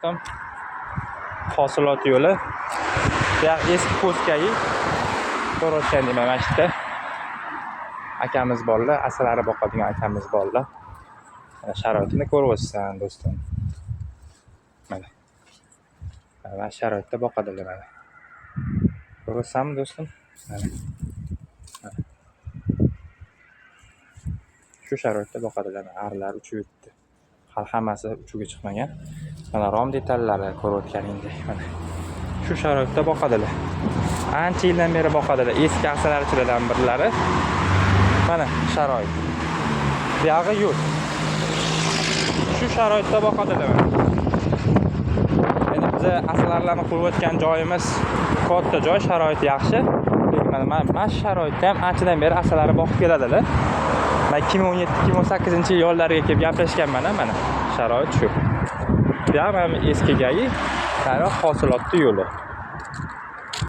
Tam hosilot yo'li. Bu eski postkayi ko'rayotgan deyman mana shu yerda. Akamiz borlar, asalari boqadigan akamiz borlar. Mana sharoitini ko'ryapsan do'stim. Mana. Mana sharoitda boqadilar mana. Ko'rsanmi do'stim? Mana. Shu sharoitda boqadilar. Arilar uchib yuribdi. Hali hammasi uchuvga chiqmagan. Mana rom detallari ko'rayotganingdek mana. Shu sharoitda boqadilar. Ancha yildan beri boqadilar. Eski asalarichilardan birlari. Mana sharoit. Bu yog'i yo'q. Shu sharoitda boqadilar mana. Endi biz asallarni qo'yayotgan joyimiz katta joy, sharoit yaxshi. Lekin mana shu sharoitda ham anchadan beri asalari boqib keladilar. Men 2017-2018 yillarga kelib gaplashganman mana sharoit shu. Bu ham eski gayi, hosilotli yo'li.